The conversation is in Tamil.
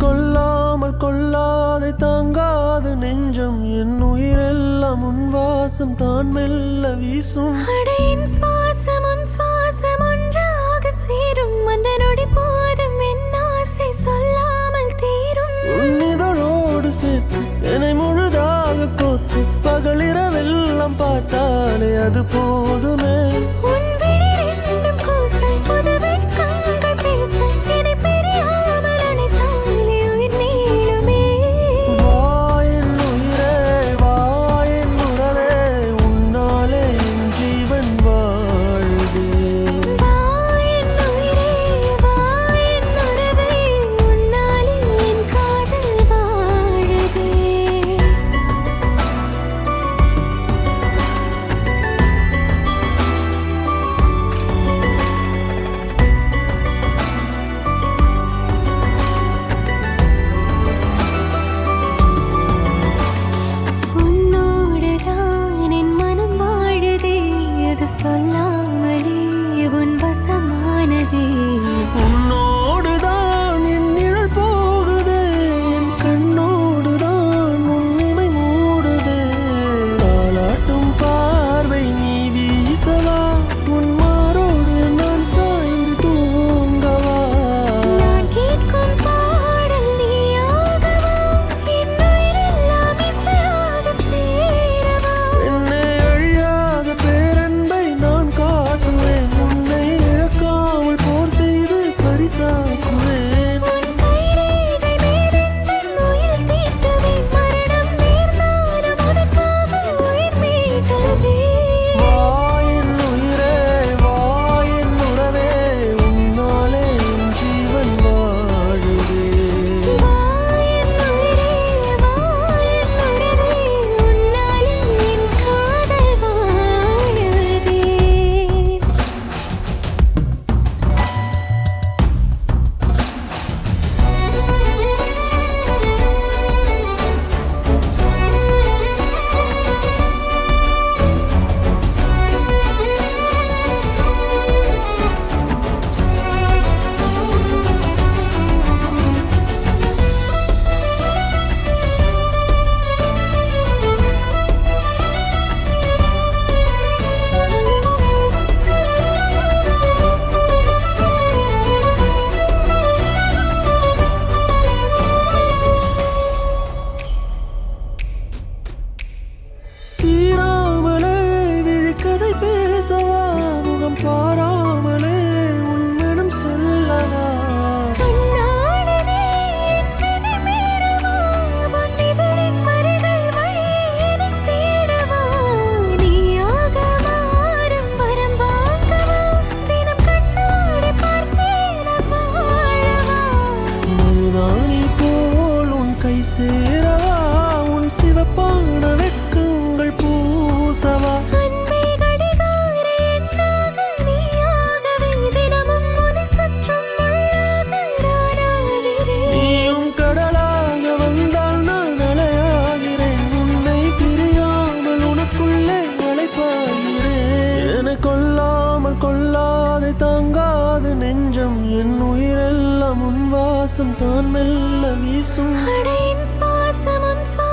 கொல்லாமல் கொள்ளாதை தாங்காது நெஞ்சம் என் உயிரெல்லாம் உன் வாசம் தான் மெல்ல வீசும் அடையின் சுவாசம் உன் சுவாசம் ஒன்றாக சேரும் அந்த நொடி போதும் என் ஆசை சொல்லாமல் தீரும் உன்னிதழோடு சேர்த்து என்னை முழுதாக கோத்து பகலிரவெல்லாம் பார்த்தாலே அது போதுமே உன் விழி ரெண்டும் கூச புது வெட்கங்கள் பேச என்னை பிரியாமல் அணைத்தாலே உயிர் நீளுமே வா என் உயிரே வா என் உறவே உன்னாலே என் ஜீவன் வாழுதே வா என் உயிரே வா என் உறவே உன்னாலே என் காதல் வாழுதே உன்னோடுதான் என் மனம் வாழுதே அது சொல்லாமலே உன் வசமானதே உன்னோடுதான் என் நிழல் போகுதே என் கண்ணோடுதான் உன் இமை மூடுதே தாலாட்டும் பார்வை நீ வீசவா உன் மாரோடு நான் சாய்ந்து தூங்கவா நான் கேட்கும் பாடல் நீயாகவா என் உயிரெல்லாம் இசையாக சேரவா என்னை அழியாத பேரன்பை நான் காட்டுவேன் உன்னை இழக்காமல் போர் செய்து பரிசாக்குவேன் உன் கைரேகை மேலெந்தன் உயிர் தீட்டுவேன் மரணம் நேர்ந்தாலும் உனக்காக உயிர் மீட்டவே வா என் உயிரே வா என் உறவே உன்னாலே என் ஜீவன் வாழுதே வா என் உயிரே வா என் உறவே உன்னாலே என் காதல் வாழுதே தீராமலே விழிக்கதை பேசவா முகம் பாராமலே உன் மனம் சொல்லவா கண்ணாளனே என் விதி மீறவா உன் இதழின் வரிகள் வழி எனத் தேடவா நீயாக மாறும் வரம் வாங்கவா தினம் கண்ணாடி பார்த்தேன் வாழவா மருதாணி போல் உன் கை சேரவா உன் சிவப்பான வெட்கங்கள் பூசவா அன்பே கடிகார எண்ணாக நீயாகவே தினமும் உன்னை சுற்றும் முள்ளாக நானாகிறேன் நீயும் கடலாக வந்தால் நான் அலையாகிறேன் உன்னை பிரியாமல் உனக்குள்ளே அலைப்பாகிறேன் என்னை கொல்லாமல் கொள்ளாதை தாங்காது நெஞ்சம் என் உயிரெல்லாம் உன் வாசம் தான் மெல்ல வீசும் அடையின் சுவாசம் உன் சுவாசம்